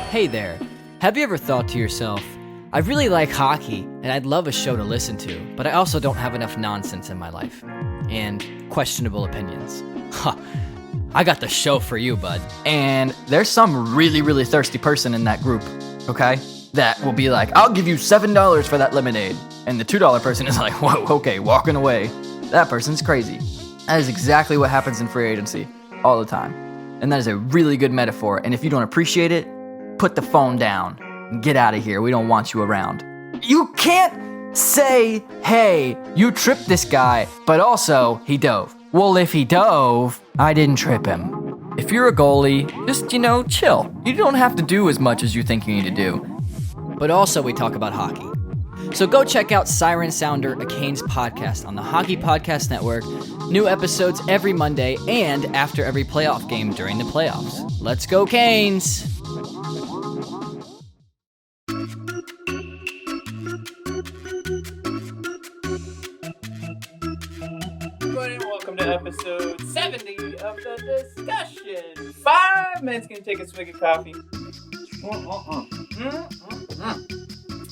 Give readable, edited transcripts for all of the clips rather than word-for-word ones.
Hey there. Have you ever thought to yourself, I really like hockey and I'd love a show to listen to, but I also don't have enough nonsense in my life and questionable opinions. I got the show for you, bud. And there's some really, really thirsty person in that group, okay? That will be like, I'll give you $7 for that lemonade. And the $2 person is like, whoa, okay, walking away. That person's crazy. That is exactly what happens in free agency all the time. And that is a really good metaphor. And if you don't appreciate it, put the phone down and get out of here. We don't want you around. You can't say, hey, you tripped this guy, but also he dove. Well, if he dove, I didn't trip him. If you're a goalie, just, chill. You don't have to do as much as you think you need to do. But also we talk about hockey. So go check out Siren Sounder, a Canes podcast on the Hockey Podcast Network. New episodes every Monday and after every playoff game during the playoffs. Let's go, Canes! Welcome to episode 70 of The Discussion. 5 minutes, gonna take a swig of coffee.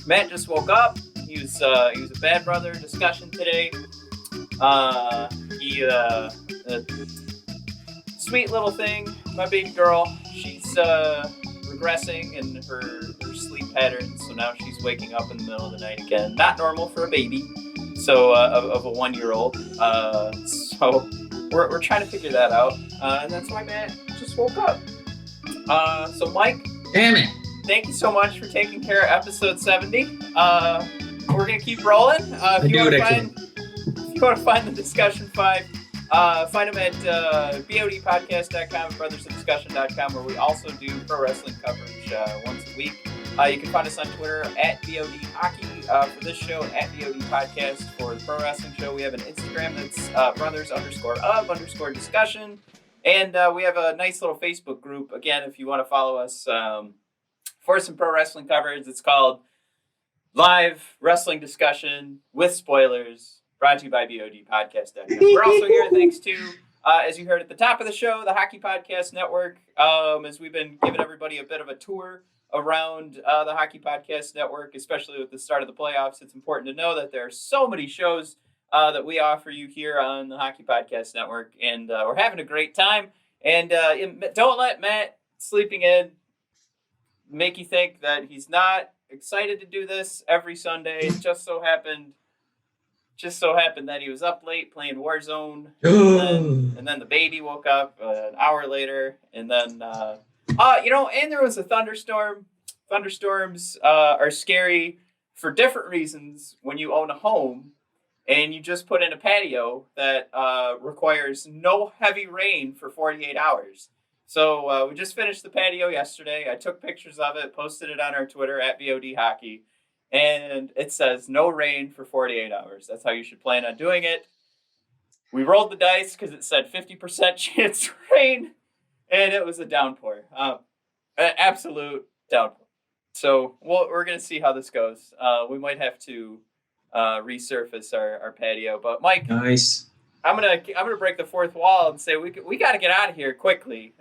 Matt just woke up. He was a bad brother discussion today. Sweet little thing, my baby girl. She's regressing in her sleep patterns, so now she's waking up in the middle of the night again. Not normal for a baby, so of a 1-year-old. So we're trying to figure that out, and that's why Matt just woke up. So Mike, damn it! Thank you so much for taking care of episode 70. We're gonna keep rolling. If you want to find the Discussion 5, find them at bodpodcast.com and brothersofdiscussion.com, where we also do pro wrestling coverage once a week. You can find us on Twitter at BODHockey for this show, at BODPodcast for the pro wrestling show. We have an Instagram that's brothers_of_discussion. And we have a nice little Facebook group. Again, if you want to follow us for some pro wrestling coverage, it's called Live Wrestling Discussion with Spoilers, brought to you by BODpodcast.com. We're also here thanks to, as you heard at the top of the show, the Hockey Podcast Network, as we've been giving everybody a bit of a tour around the Hockey Podcast Network, especially with the start of the playoffs. It's important to know that there are so many shows that we offer you here on the Hockey Podcast Network, and we're having a great time. And don't let Matt sleeping in make you think that he's not excited to do this every Sunday. It just so happened that he was up late playing Warzone, and then the baby woke up an hour later, and then and there was a thunderstorm. Thunderstorms are scary for different reasons when you own a home and you just put in a patio that requires no heavy rain for 48 hours. So we just finished the patio yesterday. I took pictures of it, posted it on our Twitter at BOD Hockey, and it says no rain for 48 hours. That's how you should plan on doing it. We rolled the dice because it said 50% chance of rain, and it was a downpour. An absolute downpour. So we're going to see how this goes. We might have to resurface our patio, but Mike, nice. I'm gonna break the fourth wall and say we got to get out of here quickly.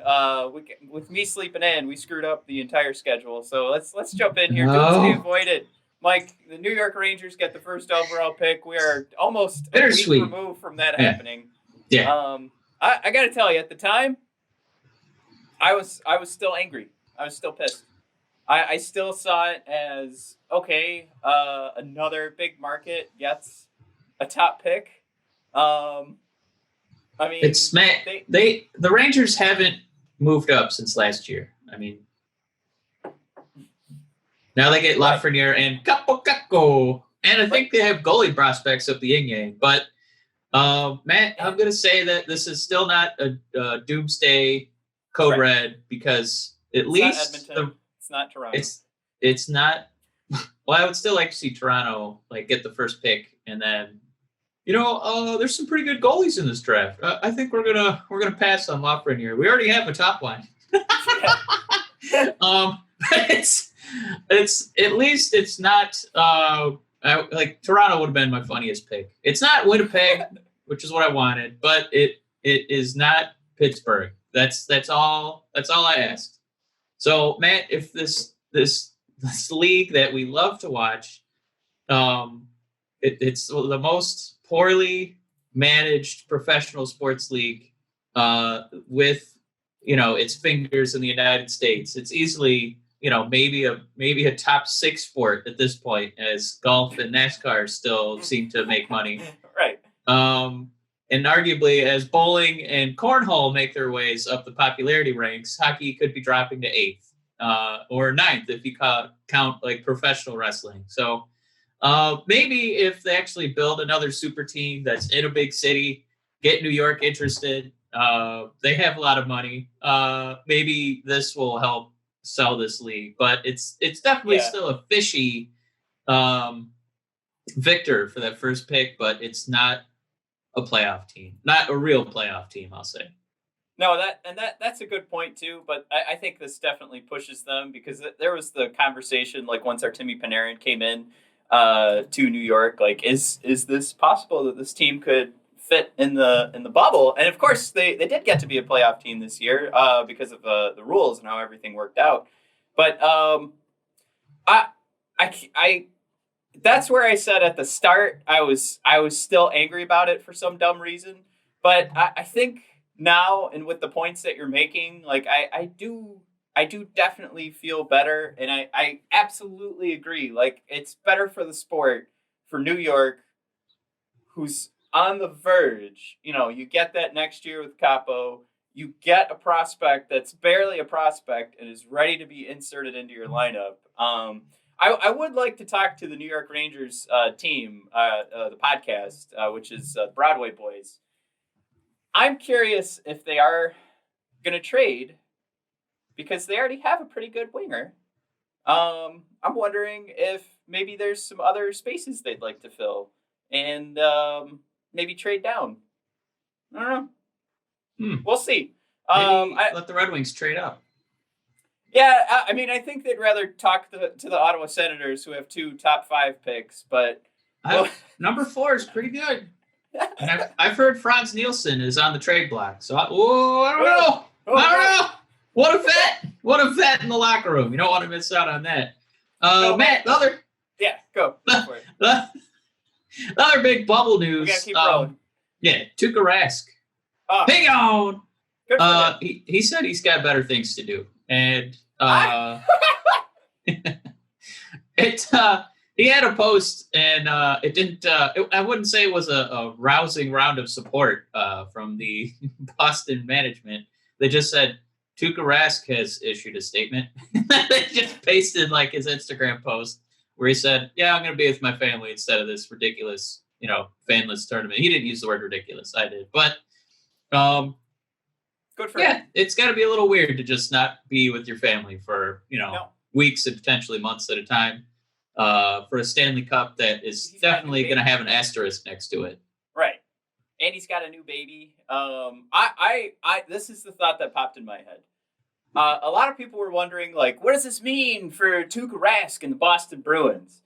With me sleeping in, we screwed up the entire schedule. So let's jump in here. Don't stay avoided. Mike, the New York Rangers get the first overall pick. We are almost a week removed from that happening. Yeah. I got to tell you, at the time, I was still angry. I was still pissed. I still saw it as, okay, another big market gets a top pick. I mean, it's the Rangers haven't moved up since last year. I mean, now they get Lafreniere and Capo, and I think they have goalie prospects of the yin yang. But Matt, I'm going to say that this is still not a doomsday code red, because at least it's not Toronto. It's not. Well, I would still like to see Toronto get the first pick, and then there's some pretty good goalies in this draft. I think we're gonna pass on Lafreniere. We already have a top line. It's at least it's not Toronto would have been my funniest pick. It's not Winnipeg, which is what I wanted, but it is not Pittsburgh. That's all I asked. So Matt, if this league that we love to watch, it's the most poorly managed professional sports league with its fingers in the United States. It's easily maybe a top 6 sport at this point, as golf and NASCAR still seem to make money. Right. And arguably, as bowling and cornhole make their ways up the popularity ranks, hockey could be dropping to 8th or 9th if you count like professional wrestling. So maybe if they actually build another super team that's in a big city, get New York interested, they have a lot of money. Maybe this will help sell this league, but it's definitely still a fishy victor for that first pick, but it's not a playoff team, not a real playoff team, I'll say. No, that's a good point too, but I think this definitely pushes them, because there was the conversation, like once Artemi Panarin came in to New York, like is this possible that this team could fit in the bubble? And of course they did get to be a playoff team this year because of the rules and how everything worked out. But I that's where I said at the start I was still angry about it for some dumb reason. But I think now, and with the points that you're making, like I do definitely feel better, and I absolutely agree. Like, it's better for the sport for New York, who's on the verge. You get that next year with Capo. You get a prospect that's barely a prospect and is ready to be inserted into your lineup. I would like to talk to the New York Rangers team, the podcast, which is Broadway Boys. I'm curious if they are going to trade, because they already have a pretty good winger. I'm wondering if maybe there's some other spaces they'd like to fill, and maybe trade down. I don't know. We'll see. Let the Red Wings trade up. Yeah, I mean, I think they'd rather talk to the Ottawa Senators, who have 2 top 5 picks, but number 4 is pretty good. And I've heard Franz Nielsen is on the trade block, so I don't know. I don't know. What a vet in the locker room. You don't want to miss out on that. Matt, go for it. The other big bubble news. We gotta keep rolling. Yeah, Tuukka Rask. Ping on. Good for him. He said he's got better things to do, and he had a post, and it didn't. I wouldn't say it was a rousing round of support from the Boston management. They just said Tuukka Rask has issued a statement. They just pasted like his Instagram post where he said, "Yeah, I'm going to be with my family instead of this ridiculous, fanless tournament." He didn't use the word ridiculous. I did, but good for him. It's got to be a little weird to just not be with your family for weeks and potentially months at a time. For a Stanley Cup that is definitely going to have an asterisk next to it. Right. And he's got a new baby. This is the thought that popped in my head. A lot of people were wondering, like, what does this mean for Tuukka Rask and the Boston Bruins?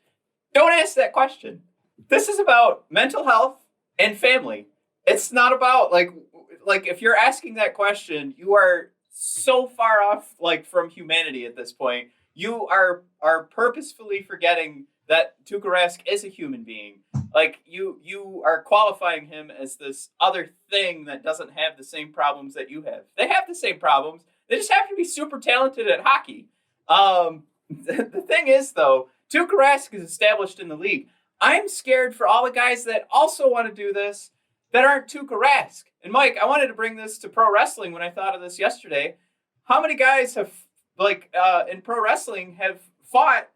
Don't ask that question. This is about mental health and family. It's not about, like if you're asking that question, you are so far off, like, from humanity at this point. You are purposefully forgetting that Tuukka Rask is a human being. Like, you are qualifying him as this other thing that doesn't have the same problems that you have. They have the same problems. They just have to be super talented at hockey. The thing is, though, Tuukka Rask is established in the league. I'm scared for all the guys that also want to do this that aren't Tuukka Rask. And Mike, I wanted to bring this to pro wrestling when I thought of this yesterday. How many guys have, in pro wrestling, have fought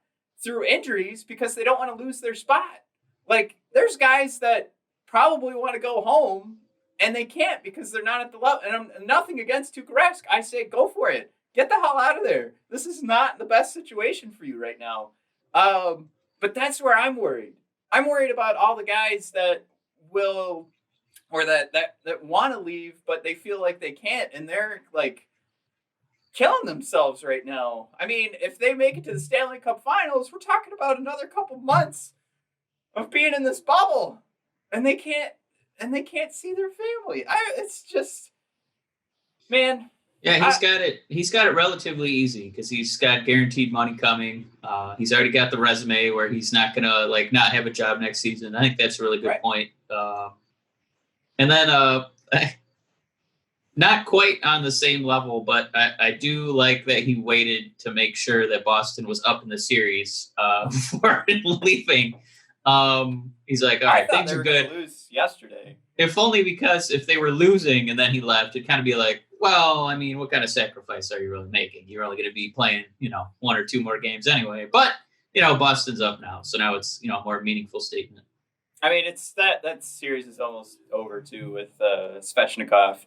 through injuries because they don't want to lose their spot? Like, there's guys that probably want to go home and they can't because they're not at the level. And I'm nothing against Tuukka Rask. I say go for it. Get the hell out of there. This is not the best situation for you right now. But that's where I'm worried. I'm worried about all the guys that will, or that want to leave, but they feel like they can't, and they're like killing themselves right now. I mean, if they make it to the Stanley Cup Finals, we're talking about another couple months of being in this bubble, and they can't see their family. It's just, man, Yeah, he's got it relatively easy because he's got guaranteed money coming. He's already got the resume where he's not gonna not have a job next season. I think that's a really good point. And then not quite on the same level, but I do like that he waited to make sure that Boston was up in the series before leaving. He's like, all right, things are good. Lose yesterday. If only because if they were losing and then he left, it'd kind of be like, well, I mean, what kind of sacrifice are you really making? You're only going to be playing, 1 or 2 more games anyway. But, Boston's up now. So now it's, a more meaningful statement. I mean, it's that series is almost over, too, with Svechnikov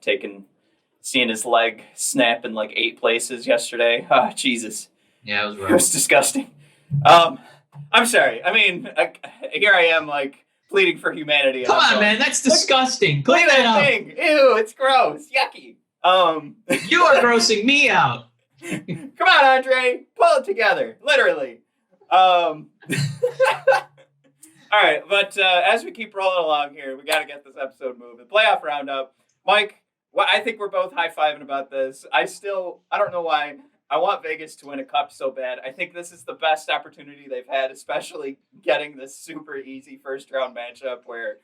seeing his leg snap in 8 places yesterday. Oh, Jesus. Yeah, it was rough. It was disgusting. I'm sorry. I mean, here I am, pleading for humanity. Come on, man. That's disgusting. Clean that up. Thing. Ew, it's gross. Yucky. You are grossing me out. Come on, Andre. Pull it together. Literally. All right, but as we keep rolling along here, we got to get this episode moving. Playoff roundup. Mike, I think we're both high-fiving about this. I don't know why. I want Vegas to win a cup so bad. I think this is the best opportunity they've had, especially getting this super easy first-round matchup where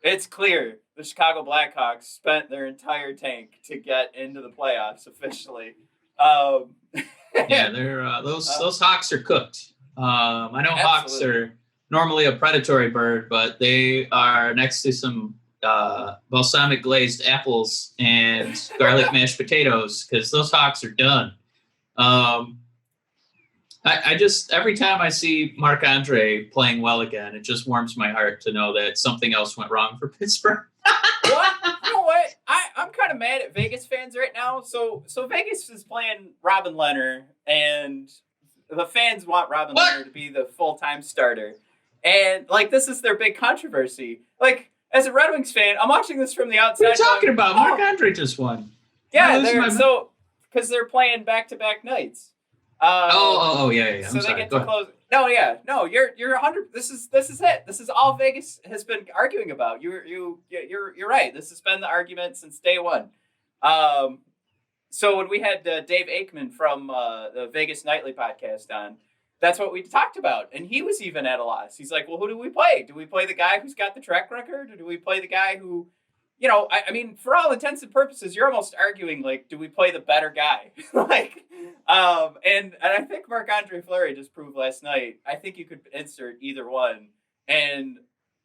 it's clear the Chicago Blackhawks spent their entire tank to get into the playoffs officially. Yeah, they're those Hawks are cooked. I know absolutely. Hawks are normally a predatory bird, but they are next to some balsamic glazed apples and garlic mashed potatoes because those Hawks are done. I just every time I see Marc-Andre playing well again, it just warms my heart to know that something else went wrong for Pittsburgh. What? You know what? I'm kind of mad at Vegas fans right now. So Vegas is playing Robin Lehner, and the fans want Robin Lehner to be the full-time starter. And this is their big controversy. As a Red Wings fan, I'm watching this from the outside. What are you talking about? Marc-Andre just won. Yeah, because they're playing back-to-back nights. Yeah. So they get to close. No, you're 100. This is it. This is all Vegas has been arguing about. You're right. This has been the argument since day one. So when we had Dave Aikman from the Vegas Nightly podcast on, that's what we talked about, and he was even at a loss. He's like, "Well, who do we play? Do we play the guy who's got the track record, or do we play the guy who?" I mean, for all intents and purposes, you're almost arguing, do we play the better guy? And I think Marc-Andre Fleury just proved last night, I think you could insert either one. And,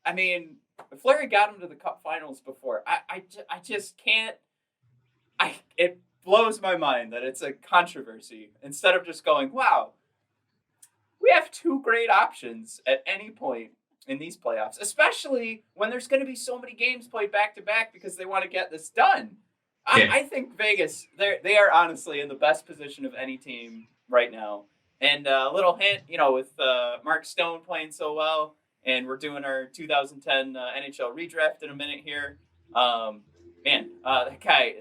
I mean, Fleury got him to the Cup Finals before. I just can't, it blows my mind that it's a controversy instead of just going, wow, we have 2 great options at any point in these playoffs, especially when there's going to be so many games played back-to-back because they want to get this done. Yeah. I think Vegas, they are honestly in the best position of any team right now. And a little hint, with Mark Stone playing so well, and we're doing our 2010 NHL Redraft in a minute here. That guy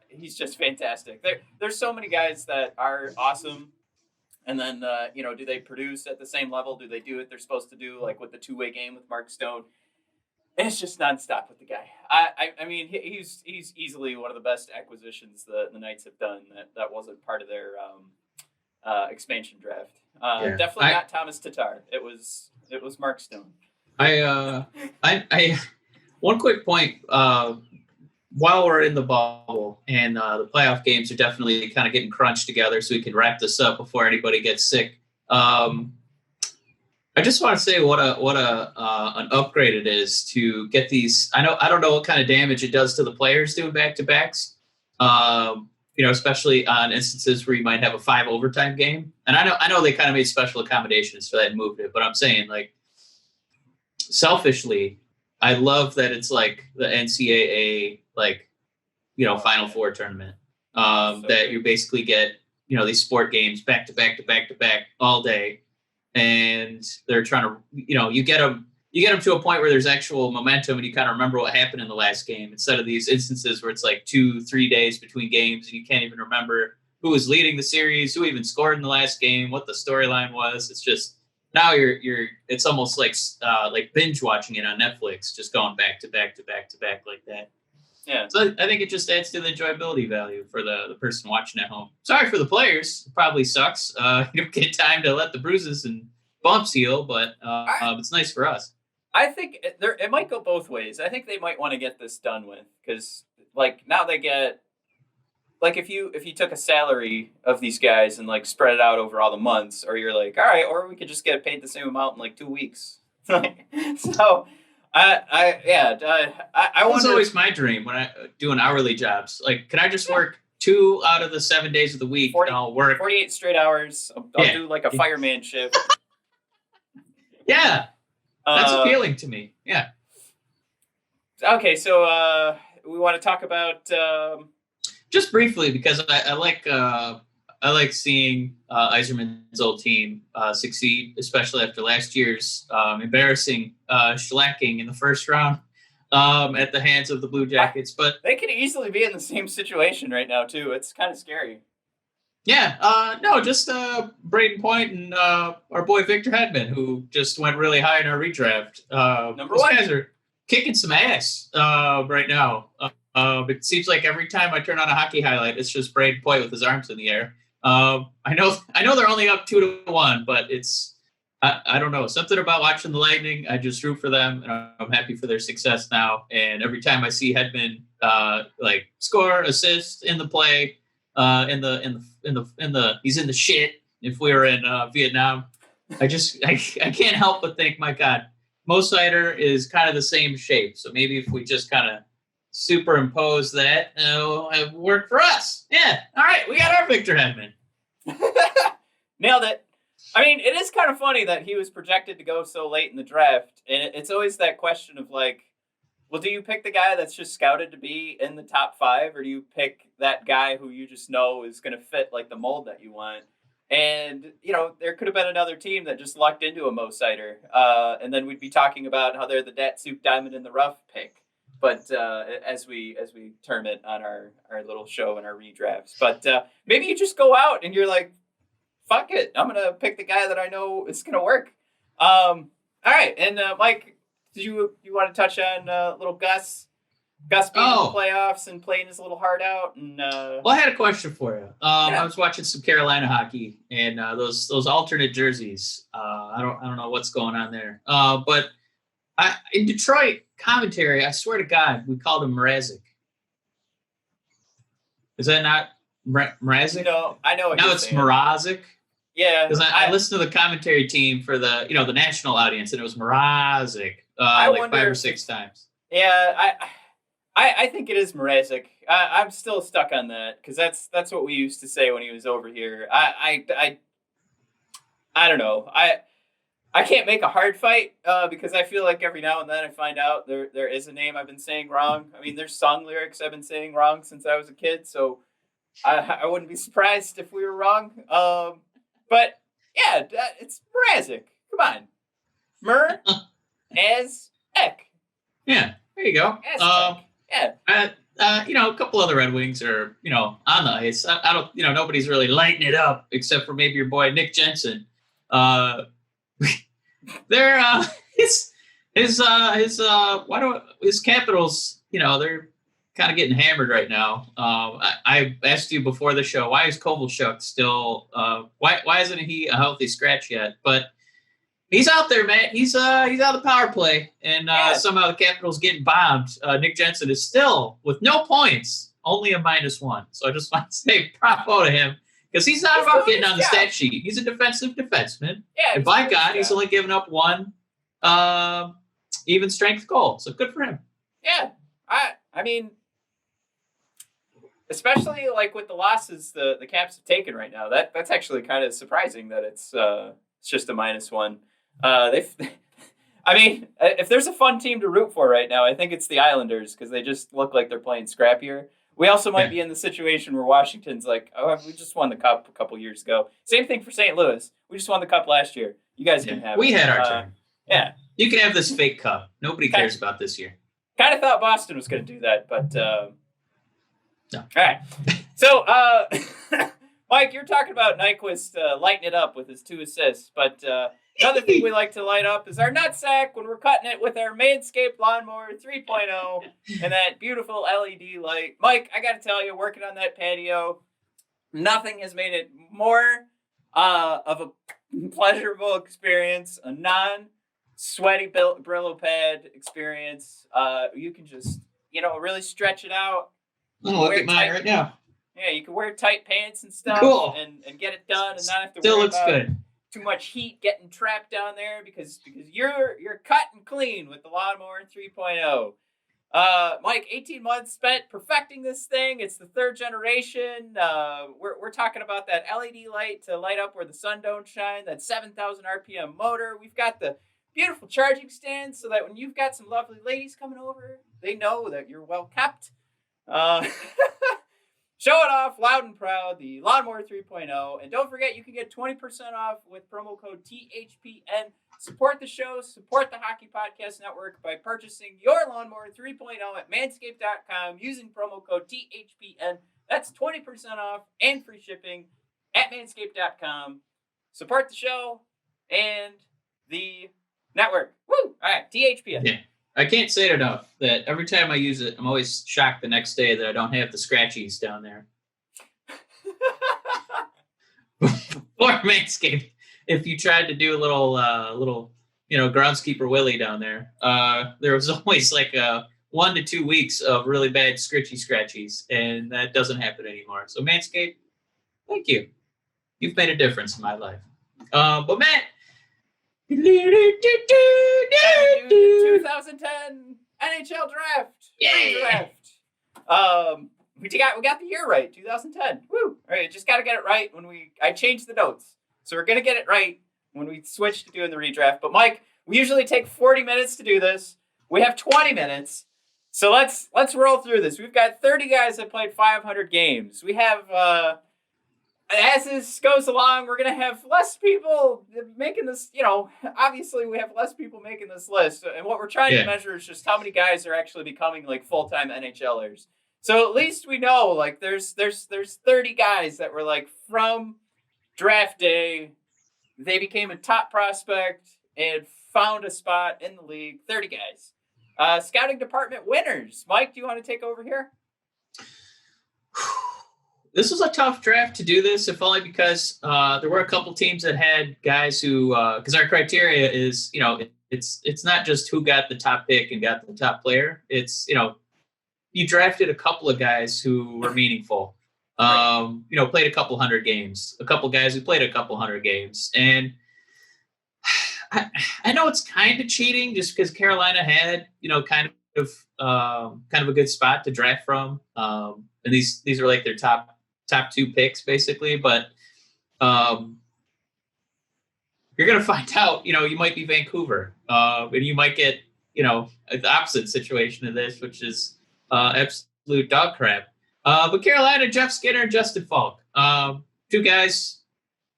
he's just fantastic. There's so many guys that are awesome. And then, do they produce at the same level? Do they do what they're supposed to do, with the 2-way game with Mark Stone? And it's just nonstop with the guy. I mean, he's easily one of the best acquisitions the Knights have done that wasn't part of their expansion draft. Definitely not Thomas Tatar. It was Mark Stone. One quick point. While we're in the bubble and the playoff games are definitely kind of getting crunched together so we can wrap this up before anybody gets sick. I just want to say what an upgrade it is to get these. I don't know what kind of damage it does to the players doing back-to-backs, especially on instances where you might have a 5 overtime game. And I know they kind of made special accommodations for that and moved it, but I'm saying selfishly, I love that it's the NCAA, Final Four tournament, that you basically get, these sport games back to back to back to back all day. And they're trying to, you get them to a point where there's actual momentum and you kind of remember what happened in the last game instead of these instances where it's 2-3 days between games and you can't even remember who was leading the series, who even scored in the last game, what the storyline was. It's just, now it's almost like binge watching it on Netflix, just going back to back to back to back like that. Yeah. So I think it just adds to the enjoyability value for the person watching at home. Sorry for the players. It probably sucks. You don't get time to let the bruises and bumps heal, but it's nice for us. I think it might go both ways. I think they might want to get this done with because, like, now they get, like, if you took a salary of these guys and like spread it out over all the months, or you're like, all right, or we could just get paid the same amount in like 2 weeks. So, I was wonder. always my dream when I doing hourly jobs. Like, can I just work 2 out of the 7 days of the week? 40, and I'll work 48 straight hours. I'll do like a fireman shift. Yeah, that's appealing to me. Yeah. Okay, so we want to talk about. Just briefly, because I like seeing Yzerman's old team succeed, especially after last year's embarrassing shellacking in the first round at the hands of the Blue Jackets. But they could easily be in the same situation right now too. It's kind of scary. Yeah, just Braden Point and our boy Victor Hedman, who just went really high in our redraft. Number those one. guys are kicking some ass right now. It seems like every time I turn on a hockey highlight, it's just Braden Point with his arms in the air. I know they're only up 2-1, but it's I don't know, something about watching the Lightning. I just root for them, and I'm happy for their success now. And every time I see Hedman like score, assist in the play, in the he's in the shit. If we were in Vietnam, I can't help but think, my God, Mo Seider is kind of the same shape. So maybe if we just kind of superimpose that, it'll work for us. Yeah. All right. We got our Victor Hedman. Nailed it. I mean, it is kind of funny that he was projected to go so late in the draft. And it's always that question of like, well, do you pick the guy that's just scouted to be in the top 5, or do you pick that guy who you just know is going to fit like the mold that you want? And, you know, there could have been another team that just lucked into a Mo Seider. And then we'd be talking about how they're the Datsuk Diamond in the Rough pick. But as we term it on our little show and our redrafts. But maybe you just go out and you're like, fuck it, I'm going to pick the guy that I know is going to work. All right. And Mike, did you want to touch on little Gus being in the playoffs and playing his little heart out? And well, I had a question for you. I was watching some Carolina hockey, and those alternate jerseys. I don't know what's going on there. But in Detroit commentary, I swear to God, we called him Mrazek. Is that not Mrazek? No, I know. Now it's Mrazek. Yeah, because I listened to the commentary team for the the national audience, and it was Mrazek like 5 or 6 times. Yeah, I think it is Mrazek. I'm still stuck on that because that's what we used to say when he was over here. I don't know. I can't make a hard fight because I feel like every now and then I find out there is a name I've been saying wrong. I mean, there's song lyrics I've been saying wrong since I was a kid, so I wouldn't be surprised if we were wrong. But yeah, it's Mrazek. Come on, Ek. Yeah, there you go. Yeah. A couple other Red Wings are on the ice. I don't nobody's really lighting it up except for maybe your boy Nick Jensen. They're his Capitals, they're kind of getting hammered right now. I asked you before the show, why is Kovalchuk still why isn't he a healthy scratch yet? But he's out there, man. He's on the power play, and somehow the Capitals getting bombed. Nick Jensen is still with no points, only a -1. So I just want to say bravo to him. Because he's not about getting on the stat sheet. He's a defensive defenseman. Yeah, and by God, he's only given up 1 even strength goal. So good for him. Yeah. I mean, especially like with the losses the Caps have taken right now, that's actually kind of surprising that it's just a -1. I mean, if there's a fun team to root for right now, I think it's the Islanders because they just look like they're playing scrappier. We also might be in the situation where Washington's like, oh, we just won the Cup a couple years ago. Same thing for St. Louis. We just won the Cup last year. You guys didn't have it. We had our turn. Yeah. You can have this fake Cup. Nobody cares about this year. Kind of thought Boston was going to do that, but no. All right. So, Mike, you're talking about Nyquist lighting it up with his 2 assists, but Another thing we like to light up is our nutsack when we're cutting it with our Manscaped Lawnmower 3.0 and that beautiful LED light. Mike, I got to tell you, working on that patio, nothing has made it more of a pleasurable experience, a non-sweaty Brillo pad experience. You can just, really stretch it out. Oh, look at mine right now. Yeah, you can wear tight pants and stuff and get it done and not have to worry about good. Too much heat getting trapped down there because you're cut and clean with the Lawnmower 3.0. Mike, 18 months spent perfecting this thing. It's the third generation. We're talking about that LED light to light up where the sun don't shine, that 7,000 RPM motor. We've got the beautiful charging stand so that when you've got some lovely ladies coming over, they know that you're well kept. Show it off loud and proud, the Lawnmower 3.0. And don't forget, you can get 20% off with promo code THPN. Support the show, support the Hockey Podcast Network by purchasing your Lawnmower 3.0 at manscaped.com using promo code THPN. That's 20% off and free shipping at manscaped.com. Support the show and the network. Woo! All right, THPN. Yeah. I can't say it enough that every time I use it, I'm always shocked the next day that I don't have the scratchies down there. Or Manscaped, if you tried to do a little, groundskeeper Willie down there, there was always like 1 to 2 weeks of really bad scratchies, and that doesn't happen anymore. So Manscaped, thank you. You've made a difference in my life. But Matt, 2010 NHL Draft. Yeah. We got the year right, 2010. Woo! All right, just got to get it right I changed the notes. So we're going to get it right when we switch to doing the redraft. But Mike, we usually take 40 minutes to do this. We have 20 minutes. So let's roll through this. We've got 30 guys that played 500 games. We have as this goes along, we're going to have less people making this, obviously we have less people making this list. And what we're trying to measure is just how many guys are actually becoming like full-time NHLers. So at least we know like there's 30 guys that were like from draft day, they became a top prospect and found a spot in the league. 30 guys. Scouting department winners. Mike, do you want to take over here? This was a tough draft to do this, if only because there were a couple teams that had guys who, because our criteria is, it's not just who got the top pick and got the top player. It's, you drafted a couple of guys who were meaningful, played a couple hundred games, a couple guys who played a couple hundred games. And I know it's kind of cheating just because Carolina had, kind of a good spot to draft from. And these are like their top 2 picks basically, but you're going to find out, you might be Vancouver, and you might get, the opposite situation of this, which is absolute dog crap. But Carolina, Jeff Skinner, Justin Falk, 2 guys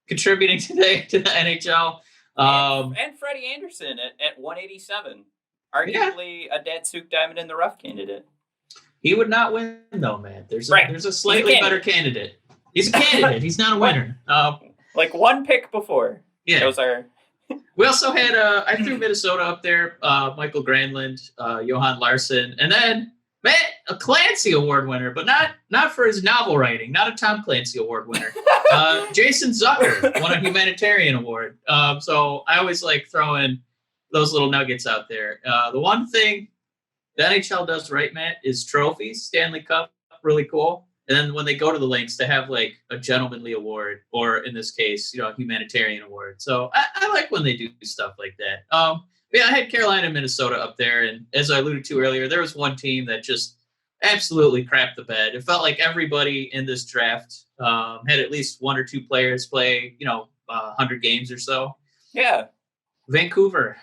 contributing today to the NHL. And Freddie Anderson at 187, arguably a Datsuk Diamond in the Rough candidate. He would not win, though, man. There's a slightly better candidate. He's a candidate. He's not a winner. Like 1 pick before. Yeah. Those are. We also had I threw Minnesota up there. Michael Granlund, Johan Larsson, and then a Clancy Award winner, but not for his novel writing. Not a Tom Clancy Award winner. Jason Zucker won a humanitarian award. So I always like throwing those little nuggets out there. The one thing the NHL does right, Matt, is trophies. Stanley Cup, really cool. And then when they go to the links, to have like a gentlemanly award, or in this case, a humanitarian award. So I like when they do stuff like that. I had Carolina and Minnesota up there. And as I alluded to earlier, there was one team that just absolutely crapped the bed. It felt like everybody in this draft had at least 1 or 2 players play, 100 games or so. Yeah. Vancouver,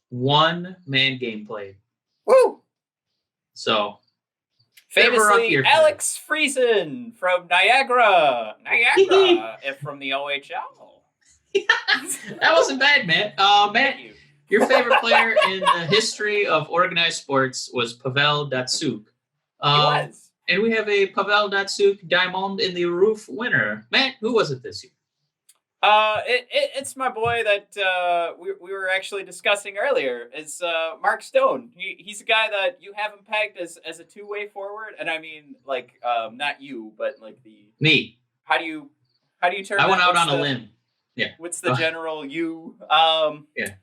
1 man game played. Woo! So, famously, Alex Friesen from Niagara, and from the OHL. That wasn't bad, man. Matt, your favorite player in the history of organized sports was Pavel Datsyuk. He was. And we have a Pavel Datsyuk Diamond in the Roof winner. Matt, who was it this year? It's my boy that we were actually discussing earlier. Is Mark Stone. He's a guy that you have him pegged as a two-way forward, and I mean like not you, but like me. How do you turn? I went out on a limb. Yeah. What's the general you? Yeah.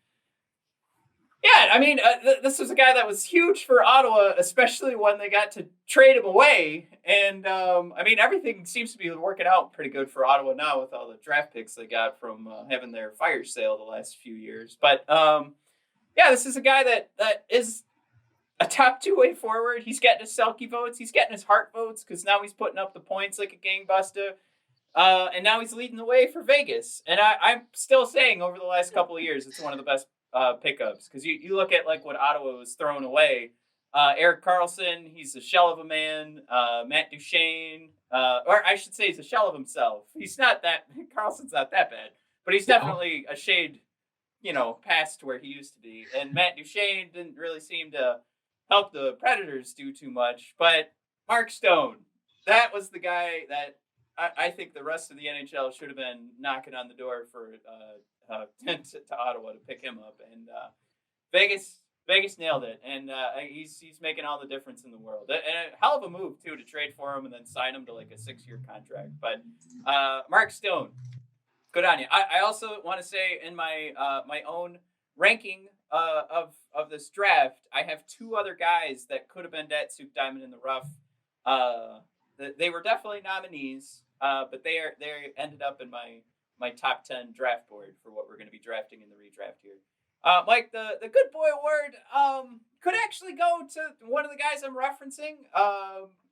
Yeah, I mean, this was a guy that was huge for Ottawa, especially when they got to trade him away. And, I mean, everything seems to be working out pretty good for Ottawa now with all the draft picks they got from having their fire sale the last few years. But, yeah, this is a guy that is a top two-way forward. He's getting his Selke votes. He's getting his Hart votes because now he's putting up the points like a gangbuster. And now he's leading the way for Vegas. And I'm still saying over the last couple of years, it's one of the best pickups, because you look at like what Ottawa was throwing away. Erik Karlsson, he's a shell of a man. Matt Duchene, or I should say, he's a shell of himself. He's not that Karlsson's not that bad, but he's definitely a shade, past where he used to be. And Matt Duchene didn't really seem to help the Predators do too much. But Mark Stone, that was the guy that I think the rest of the NHL should have been knocking on the door for to Ottawa to pick him up, and Vegas nailed it, and he's making all the difference in the world. And a hell of a move too to trade for him and then sign him to like a 6-year contract. But Mark Stone, good on you. I also want to say in my my own ranking of this draft, I have 2 other guys that could have been Datsuk Diamond in the rough. They were definitely nominees, but they ended up in my top 10 draft board for what we're going to be drafting in the redraft here. Mike, the Good Boy Award could actually go to one of the guys I'm referencing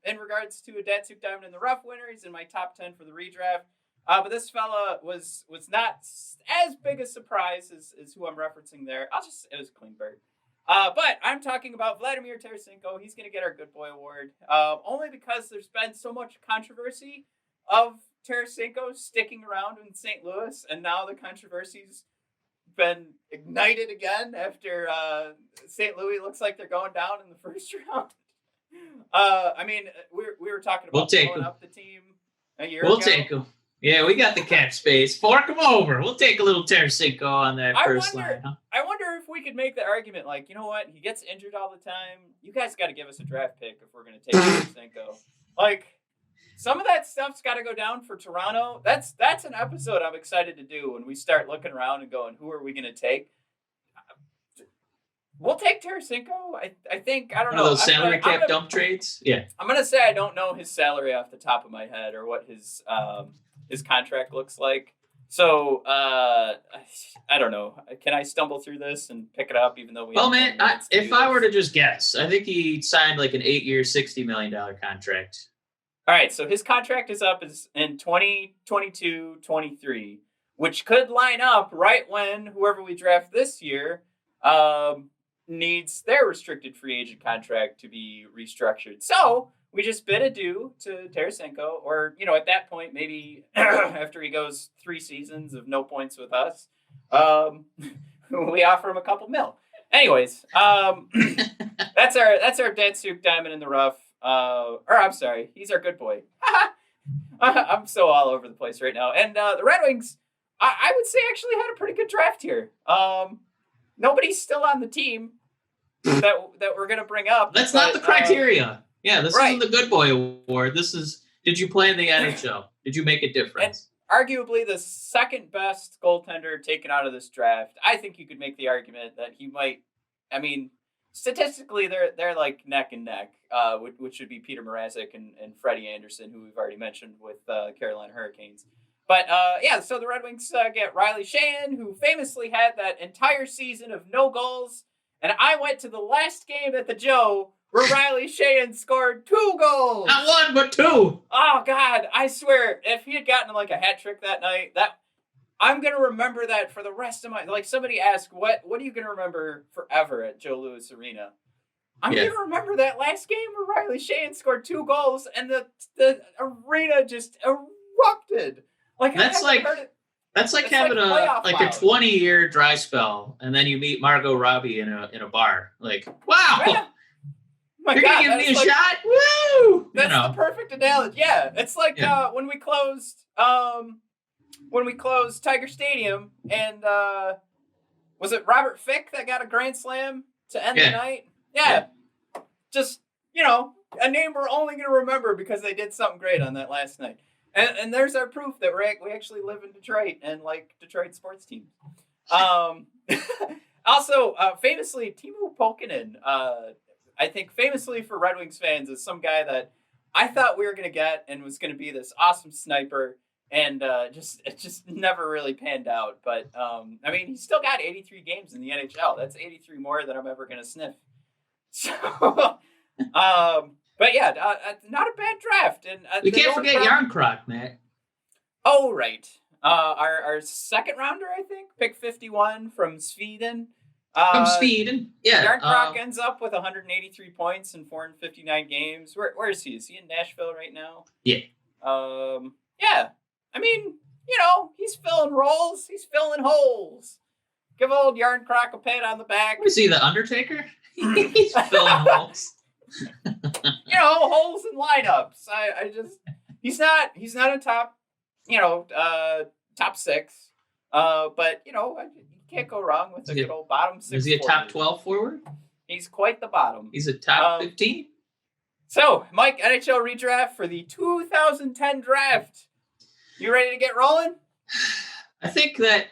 in regards to a Datsuk Diamond in the Rough winner. He's in my top 10 for the redraft. But this fella was not as big a surprise as who I'm referencing there. It was Klingberg. But I'm talking about Vladimir Tarasenko. He's going to get our Good Boy Award only because there's been so much controversy of Tarasenko sticking around in St. Louis, and now the controversy's been ignited again after St. Louis looks like they're going down in the first round. I mean, we were talking about blowing up the team a year ago. We'll take them. Yeah, we got the cap space. Fork them over. We'll take a little Tarasenko on that first line. Huh? I wonder if we could make the argument, like, you know what? He gets injured all the time. You guys got to give us a draft pick if we're going to take Tarasenko. Like, some of that stuff's got to go down for Toronto. That's an episode I'm excited to do when we start looking around and going, who are we going to take? We'll take Tarasenko. I think, I don't know. Those salary cap dump trades? Yeah. I'm going to say I don't know his salary off the top of my head or what his contract looks like. So, I don't know. Can I stumble through this and pick it up even though we if I were to just guess, I think he signed like an 8-year, $60 million contract. All right, so his contract is up in 2022-23, which could line up right when whoever we draft this year needs their restricted free agent contract to be restructured. So we just bid adieu to Tarasenko, or, at that point, maybe after he goes 3 seasons of no points with us, we offer him a couple mil. Anyways, that's our Datsuk Diamond in the Rough. I'm sorry, he's our good boy. I'm so all over the place right now. And the Red Wings, I would say, actually had a pretty good draft here. Nobody's still on the team that we're gonna bring up. That's not the criteria. Yeah, this isn't the Good Boy Award. This is, did you play in the NHL? Did you make a difference? And arguably the second best goaltender taken out of this draft. I think you could make the argument that he might. I mean, statistically, they're like neck and neck, which would be Peter Mrazek and Freddie Anderson, who we've already mentioned with Carolina Hurricanes. But so the Red Wings get Riley Sheahan, who famously had that entire season of no goals. And I went to the last game at the Joe where Riley Sheahan scored 2 goals. Not 1, but 2. Oh, God, I swear, if he had gotten like a hat trick that night, I'm going to remember that for the rest of my... Like, somebody asked, what are you going to remember forever at Joe Louis Arena? I'm going to remember that last game where Riley Sheahan scored 2 goals and the arena just erupted. Like, that's like having a 20-year dry spell, and then you meet Margot Robbie in a bar. Like, wow, you're gonna give me a shot? Woo! That's the perfect analogy. Yeah, it's like when we closed when we closed Tiger Stadium, and was it Robert Fick that got a grand slam to end the night? Yeah. Just, a name we're only going to remember because they did something great on that last night. And there's our proof that we actually live in Detroit and like Detroit sports teams. Also, famously, Timo Pulkkinen, I think famously for Red Wings fans, is some guy that I thought we were going to get and was going to be this awesome sniper, and it just never really panned out. But, he's still got 83 games in the NHL. That's 83 more than I'm ever going to sniff. So, but yeah, not a bad draft. And we can't forget Järnkrok, Matt. Oh, right. Our second rounder, I think, pick 51 from Sweden. Yeah. Järnkrok ends up with 183 points in 459 games. Where is he? Is he in Nashville right now? Yeah. Yeah. He's filling roles. He's filling holes. Give old Järnkrok a pat on the back. Is he the Undertaker? He's filling holes. Holes in lineups. He's not a top, top six. But you can't go wrong with a good old bottom six. Is he a top 12 forward? He's quite the bottom. He's a top 15. So, Mike, NHL redraft for the 2010 draft. You ready to get rolling? I think that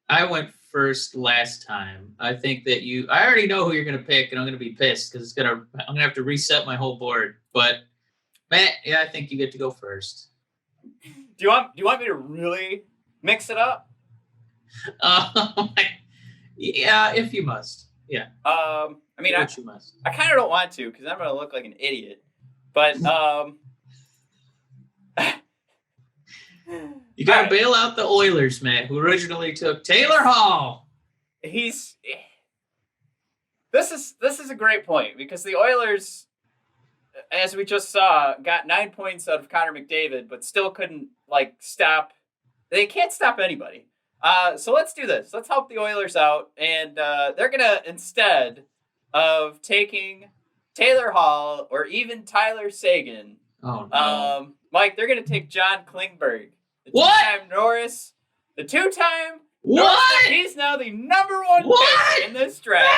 I went first last time. I think that I already know who you're going to pick, and I'm going to be pissed because I'm going to have to reset my whole board. But Matt, I think you get to go first. Do you want me to really mix it up? Yeah, if you must. Yeah. You must. I kind of don't want to because I'm going to look like an idiot. But you got to bail out the Oilers, man, who originally took Taylor Hall. This is a great point because the Oilers, as we just saw, got 9 points out of Connor McDavid, but still couldn't stop. They can't stop anybody. So let's do this. Let's help the Oilers out, and they're gonna, instead of taking Taylor Hall or even Tyler Seguin, Mike, they're gonna take John Klingberg. The two-time Norris. The two-time Norris. He's now the number one pick in this draft.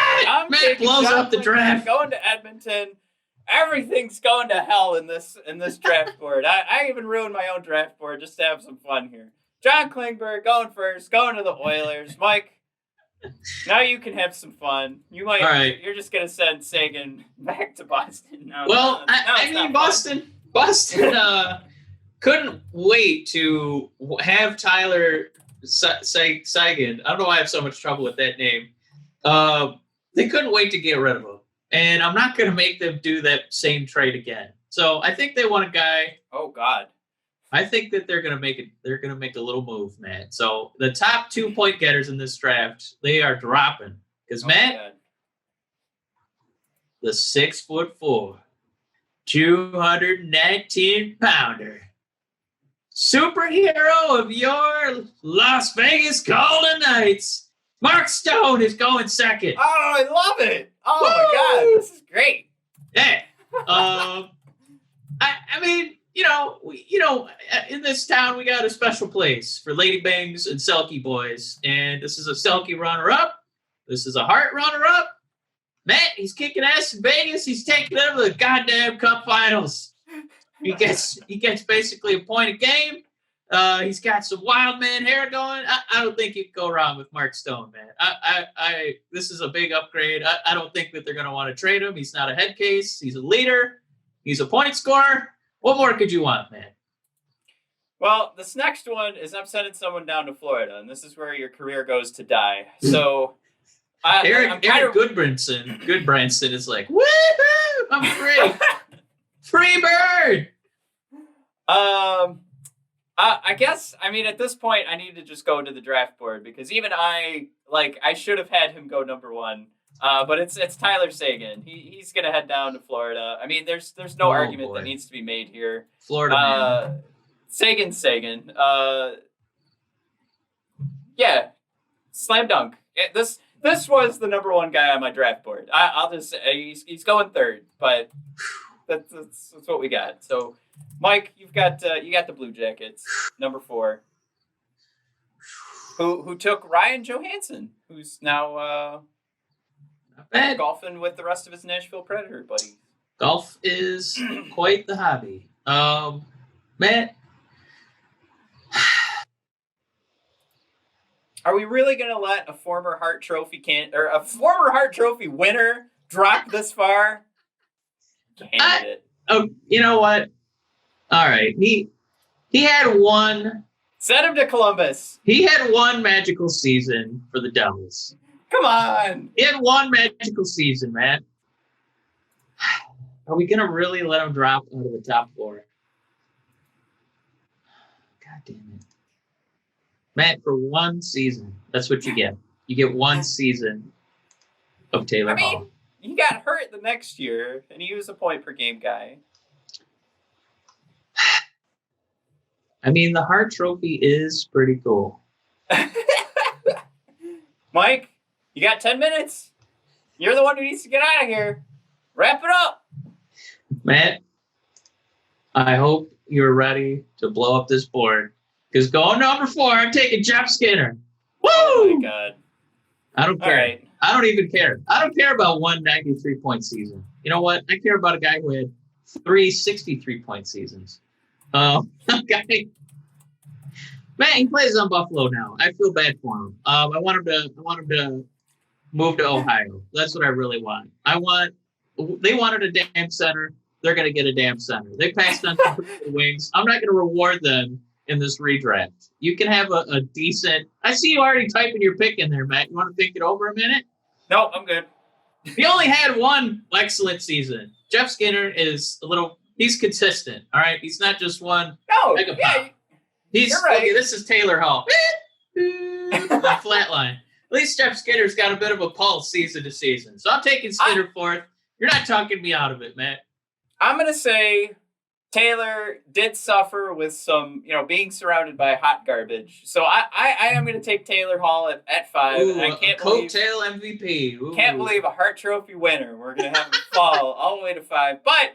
Matt blows up the draft. Going to Edmonton. Everything's going to hell in this draft board. I even ruined my own draft board just to have some fun here. John Klingberg going first, going to the Oilers. Mike, now you can have some fun. You might. Right. You're just gonna send Seguin back to Boston. Boston couldn't wait to have Tyler Seguin. I don't know why I have so much trouble with that name. They couldn't wait to get rid of him, and I'm not going to make them do that same trade again. So I think they want a guy. Oh God. I think that they're going to make it. They're going to make a little move, man. So the top 2 point getters in this draft, they are dropping because Matt, the 6'4", 219-pounder superhero of your Las Vegas Golden Knights, Mark Stone, is going second. Oh, I love it! Oh my God, this is great. Yeah. In this town, we got a special place for Lady Bangs and Selkie boys. And this is a Selkie runner-up. This is a Hart runner-up. Matt, he's kicking ass in Vegas. He's taking them to the goddamn Cup Finals. He gets basically a point a game. He's got some wild man hair going. I don't think you can go wrong with Mark Stone, man. This is a big upgrade. I don't think that they're going to want to trade him. He's not a head case. He's a leader. He's a point scorer. What more could you want, man? Well, this next one is I'm sending someone down to Florida, and this is where your career goes to die. So, Erik Gudbranson is like, woohoo! I'm free, free bird. I guess at this point I need to just go to the draft board because even I should have had him go number one. But it's Tyler Seguin. He's gonna head down to Florida. There's no argument that needs to be made here. Florida man. Seguin. Yeah, slam dunk. This was the number one guy on my draft board. I'll just say he's going third, but that's what we got. So, Mike, you got the Blue Jackets, number 4. who took Ryan Johansen, who's now Not bad. golfing with the rest of his Nashville Predator buddies. Golf is quite the hobby. Matt, are we really going to let a former Hart Trophy a former Hart Trophy winner drop this far? Candidate. You know what? All right, he had one. Send him to Columbus. He had one magical season for the Devils. Come on. He had one magical season, man. Are we gonna really let him drop out of the top four? God damn it, Matt! For one season, that's what you get. You get one season of Taylor Hall. He got hurt the next year, and he was a point per game guy. I mean, the Hart Trophy is pretty cool. Mike, you got 10 minutes. You're the one who needs to get out of here. Wrap it up. Matt, I hope you're ready to blow up this board. Because going number 4, I'm taking Jeff Skinner. Woo! Oh, my God. I don't care. All right. I don't even care. I don't care about one 93-point season. You know what? I care about a guy who had 3 63-point seasons. Okay. Man, he plays on Buffalo now. I feel bad for him. I want him to move to Ohio. That's what I really want. They wanted a damn center. They're going to get a damn center. They passed on some wings. I'm not going to reward them in this redraft. You can have a decent. I see you already typing your pick in there, Matt. You want to think it over a minute? No, I'm good. He only had one excellent season. Jeff Skinner is he's consistent. All right. He's not just one. No, mega yeah, pop. You're right. Okay, this is Taylor Hall. The flat line. At least Jeff Skinner's got a bit of a pulse season to season. So I'm taking Skinner fourth. You're not talking me out of it, Matt. I'm going to say Taylor did suffer with some, being surrounded by hot garbage. So I am going to take Taylor Hall at 5. Ooh, and I can't coattail MVP. Ooh. Can't believe a Hart Trophy winner. We're going to have him fall all the way to 5. But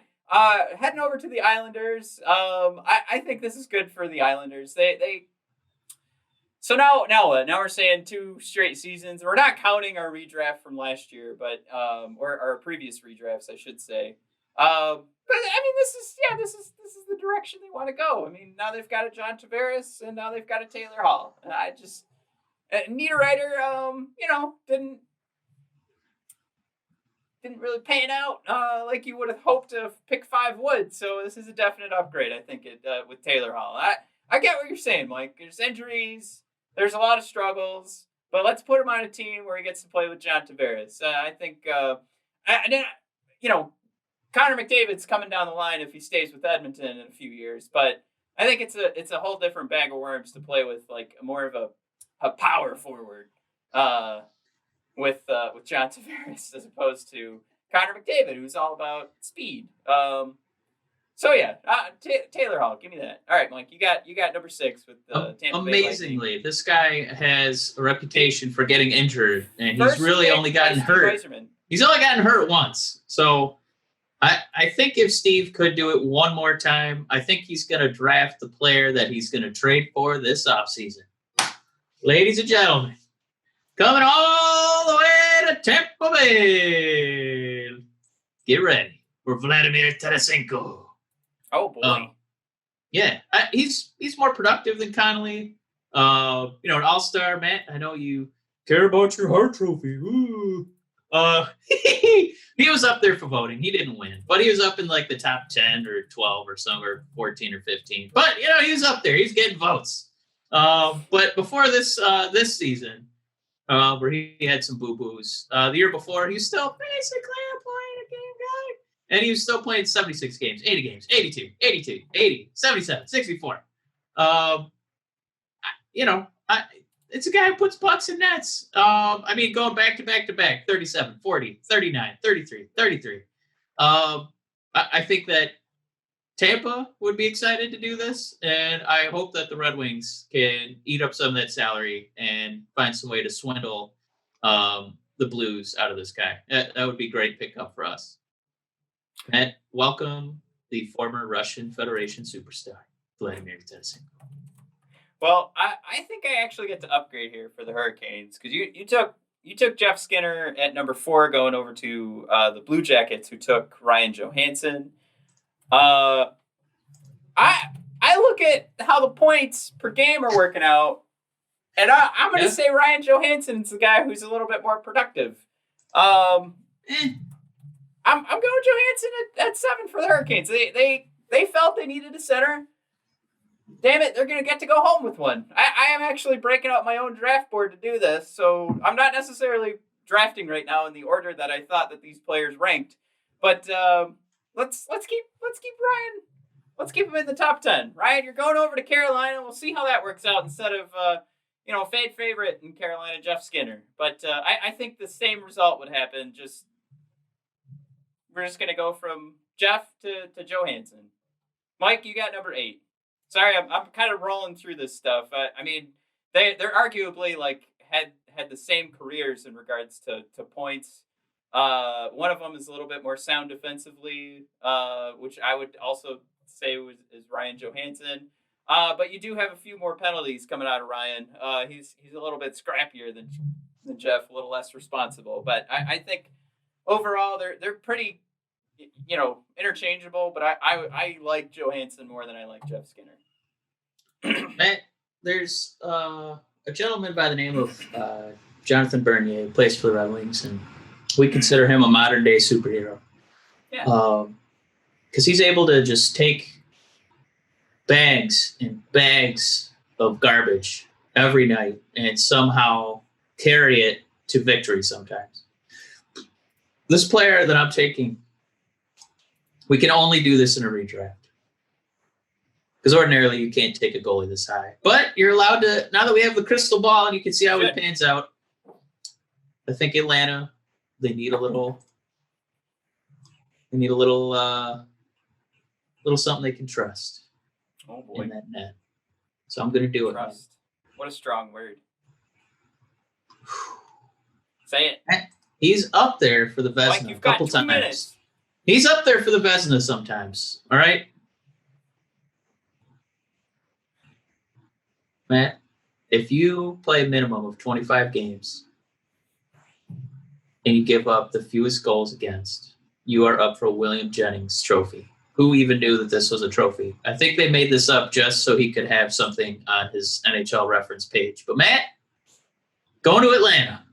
heading over to the Islanders, I think this is good for the Islanders. So now what? Now we're saying 2 straight seasons. We're not counting our redraft from last year, but or our previous redrafts, I should say. But I mean, this is the direction they want to go. I mean, now they've got a John Tavares, and now they've got a Taylor Hall. And I just Niederreiter, didn't really pan out like you would have hoped to pick 5 would. So this is a definite upgrade, I think, with Taylor Hall. I get what you're saying, Mike. There's injuries, there's a lot of struggles, but let's put him on a team where he gets to play with John Tavares. I think, Connor McDavid's coming down the line if he stays with Edmonton in a few years, but I think it's a whole different bag of worms to play with, like more of a power forward with John Tavares as opposed to Connor McDavid, who's all about speed. Taylor Hall, give me that. All right, Mike, you got number 6 with Tampa Bay Amazingly, Lightning. This guy has a reputation for getting injured, and First he's really only gotten hurt. Yzerman. He's only gotten hurt once, so I think if Steve could do it one more time, I think he's going to draft the player that he's going to trade for this offseason. Ladies and gentlemen, coming all the way to Tampa Bay. Get ready for Vladimir Tarasenko. Oh, boy. He's more productive than Connolly. An all-star, Matt. I know you care about your Hart Trophy. Ooh. He was up there for voting. He didn't win, but he was up in like the top 10 or 12 or some, or 14 or 15. But he was up there. He's getting votes. But before this season, where he had some boo-boos, the year before he was still basically a point-a-game guy, and he was still playing 76 games, 80 games, 82, 82, 80, 77, 64. It's a guy who puts pucks in nets. Going back to back, 37, 40, 39, 33, 33. I think that Tampa would be excited to do this, and I hope that the Red Wings can eat up some of that salary and find some way to swindle the Blues out of this guy. That would be a great pickup for us. Matt, welcome the former Russian Federation superstar, Vladimir Tarasenko. Well, I think I actually get to upgrade here for the Hurricanes because you took Jeff Skinner at number 4, going over to the Blue Jackets, who took Ryan Johansen. I look at how the points per game are working out, and I'm going to say Ryan Johansen is the guy who's a little bit more productive. I'm going Johansen at 7 for the Hurricanes. They felt they needed a center. Damn it, they're going to get to go home with one. I am actually breaking out my own draft board to do this, so I'm not necessarily drafting right now in the order that I thought that these players ranked. But let's keep Ryan. Let's keep him in the top 10. Ryan, you're going over to Carolina. We'll see how that works out instead of fade favorite in Carolina, Jeff Skinner. But I think the same result would happen. We're just going to go from Jeff to Johansen. Mike, you got number 8. Sorry, I'm kind of rolling through this stuff. I mean, they're arguably had the same careers in regards to points. One of them is a little bit more sound defensively, which I would also say is Ryan Johansen. But you do have a few more penalties coming out of Ryan. He's a little bit scrappier than Jeff, a little less responsible. But I think overall they're pretty, interchangeable. But I like Johansen more than I like Jeff Skinner. Matt, there's a gentleman by the name of Jonathan Bernier, who plays for the Red Wings, and we consider him a modern day superhero. Yeah. Because he's able to just take bags and bags of garbage every night and somehow carry it to victory sometimes. This player that I'm taking, we can only do this in a redraft. Because ordinarily you can't take a goalie this high. But you're allowed to, now that we have the crystal ball and you can see how it pans out, I think Atlanta, they need a little something they can trust. Oh boy. In that net. So I'm going to do trust. It. What a strong word. Say it. He's up there for the Vezina Mike, a couple times. Minutes. He's up there for the Vezina sometimes. All right? Matt, if you play a minimum of 25 games and you give up the fewest goals against, you are up for a William Jennings trophy. Who even knew that this was a trophy? I think they made this up just so he could have something on his NHL reference page. But Matt, going to Atlanta.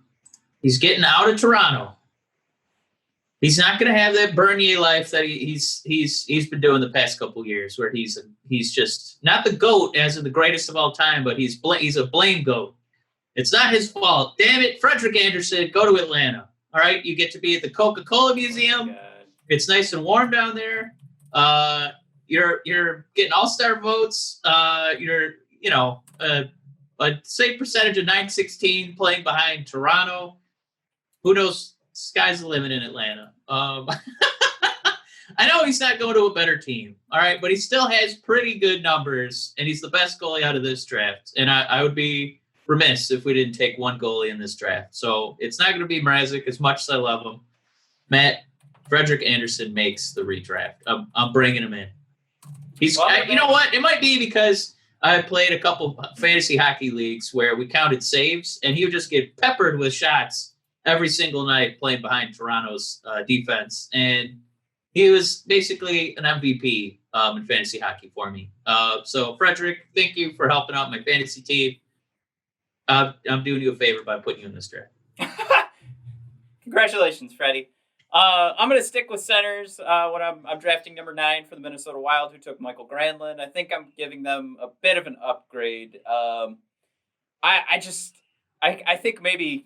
He's getting out of Toronto. He's not going to have that Bernier life that he's been doing the past couple of years, where he's just not the GOAT as in the greatest of all time, but he's a blame GOAT. It's not his fault. Damn it, Frederick Anderson, go to Atlanta. All right, you get to be at the Coca-Cola Museum. It's nice and warm down there. You're getting all-star votes. You're a safe percentage of 916 playing behind Toronto. Who knows? Sky's the limit in Atlanta. I know he's not going to a better team, all right, but he still has pretty good numbers, and he's the best goalie out of this draft. And I would be remiss if we didn't take one goalie in this draft. So it's not going to be Mrazek, as much as I love him. Matt, Frederick Anderson makes the redraft. I'm bringing him in. You know what? It might be because I played a couple fantasy hockey leagues where we counted saves, and he would just get peppered with shots every single night playing behind Toronto's defense. And he was basically an MVP in fantasy hockey for me. So, Frederick, thank you for helping out my fantasy team. I'm doing you a favor by putting you in this draft. Congratulations, Freddie. I'm going to stick with centers when I'm drafting number 9 for the Minnesota Wild, who took Michael Granlund. I think I'm giving them a bit of an upgrade. I think maybe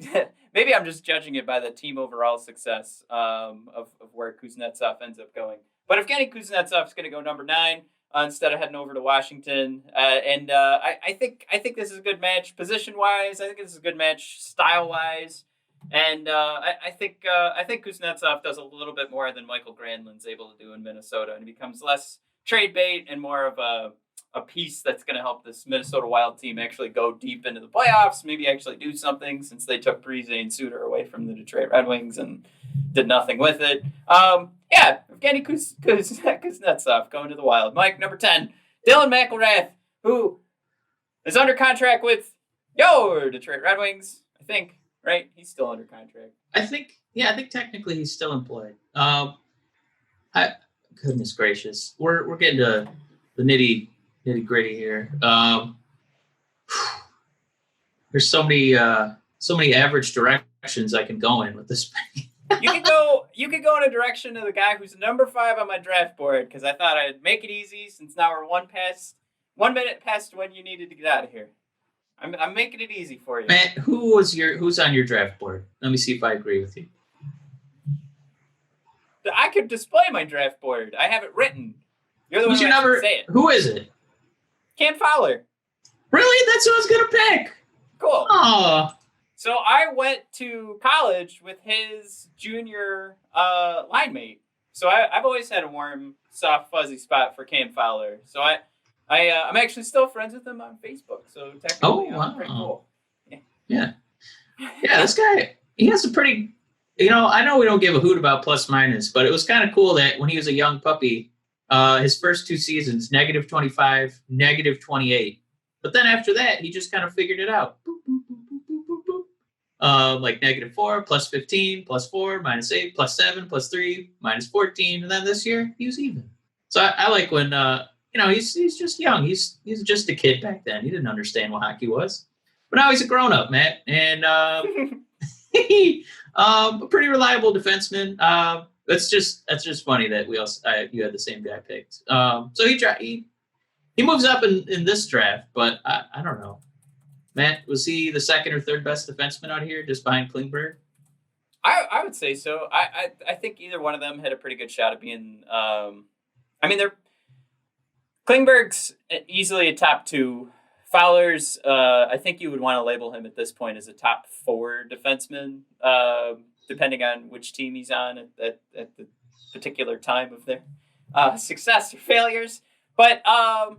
I'm just judging it by the team overall success of where Kuznetsov ends up going. But Evgeny Kuznetsov is going to go number 9 instead of heading over to Washington. I think this is a good match position-wise. I think this is a good match style-wise. And I think Kuznetsov does a little bit more than Michael Granlund's able to do in Minnesota, and he becomes less trade bait and more of a piece that's going to help this Minnesota Wild team actually go deep into the playoffs, maybe actually do something, since they took Parise and Suter away from the Detroit Red Wings and did nothing with it. Evgeny Kuznetsov going to the Wild. Mike, number 10, Dylan McIlrath, who is under contract with your Detroit Red Wings, I think, right? He's still under contract. I think technically he's still employed. Goodness gracious, we're getting to the nitty gritty here. There's so many average directions I can go in with this. You could go in a direction of the guy who's number 5 on my draft board, because I thought I'd make it easy since now we're 1 minute past when you needed to get out of here. I'm making it easy for you. Matt, who's on your draft board? Let me see if I agree with you. I could display my draft board. I have it written. You're the one who has to say it. Who is it? Cam Fowler. Really? That's who I was gonna pick. Cool. Oh. So I went to college with his junior line mate. So I've always had a warm, soft, fuzzy spot for Cam Fowler. So I'm actually still friends with him on Facebook. So technically, I'm pretty cool. Yeah. This guy, he has a pretty. I know we don't give a hoot about plus minus, but it was kind of cool that when he was a young puppy, his first 2 seasons, -25, -28. But then after that, he just kind of figured it out. Boop, boop, boop, boop, boop, boop, boop. Like -4, +15, +4, -8, +7, +3, -14. And then this year, he was even. So I like when, he's just young. He's just a kid back then. He didn't understand what hockey was. But now he's a grown-up, Matt. And a pretty reliable defenseman. That's just funny that you had the same guy picked. So he moves up in this draft, but I don't know. Matt, was he the 2nd or 3rd best defenseman out here, just behind Klingberg? I would say so. I think either one of them had a pretty good shot at being. Klingberg's easily a top 2. Fowler's, I think you would want to label him at this point as a top 4 defenseman, depending on which team he's on at the particular time of their success or failures. But, I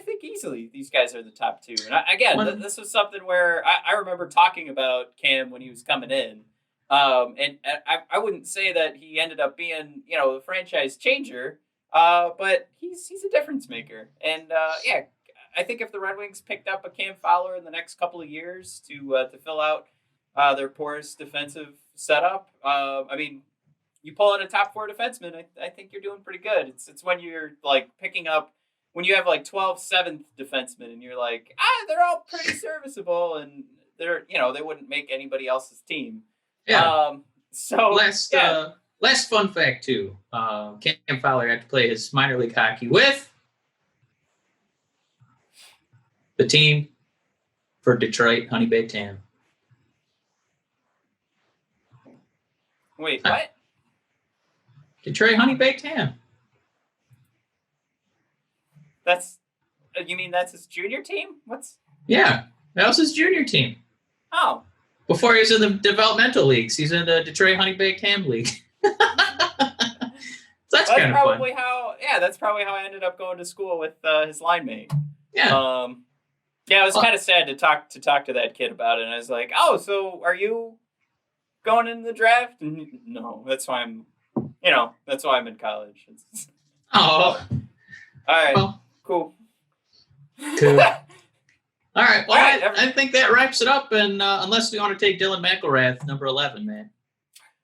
think easily these guys are the top 2. And this was something where I remember talking about Cam when he was coming in. And I wouldn't say that he ended up being, the franchise changer, but he's a difference maker. And, I think if the Red Wings picked up a Cam Fowler in the next couple of years to fill out their porous defensive setup, you pull in a top 4 defenseman, I think you're doing pretty good. It's when you're like picking up when you have like 12 7th defensemen and you're like, they're all pretty serviceable and they're they wouldn't make anybody else's team. Yeah. Last fun fact too. Cam Fowler had to play his minor league hockey with the team for Detroit Honey Baked Ham. Wait, what? Detroit Honey Baked Ham. You mean that's his junior team? Yeah, that was his junior team. Oh. Before he was in the developmental leagues, he's in the Detroit Honey Baked Ham League. That's kind of probably fun. That's probably how I ended up going to school with his line mate. Yeah. It was kind of sad to talk to that kid about it, and I was like, "Oh, so are you going in the draft?" And no, that's why I'm in college. Oh. All right. Well, cool. All right. Well, All right, I think that wraps it up. And unless we want to take Dylan McElrath, number 11, man.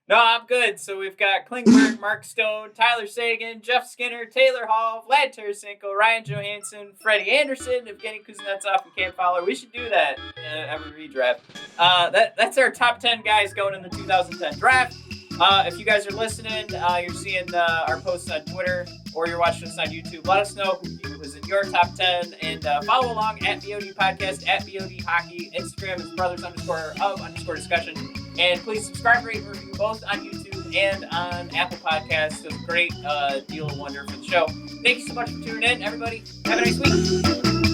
No, I'm good. So we've got Klingberg, Mark Stone, Tyler Seguin, Jeff Skinner, Taylor Hall, Vlad Tarasenko, Ryan Johansen, Freddie Anderson, Evgeny Kuznetsov, and Cam Fowler. We should do that every redraft. That's our top 10 guys going in the 2010 draft. If you guys are listening, you're seeing our posts on Twitter, or you're watching us on YouTube, let us know who was in your top 10, and follow along at BOD Podcast, at BOD Hockey. Instagram is brothers_of_discussion. And please subscribe, rate, and review both on YouTube and on Apple Podcasts. It's a great deal of wonder for the show. Thank you so much for tuning in, everybody. Have a nice week.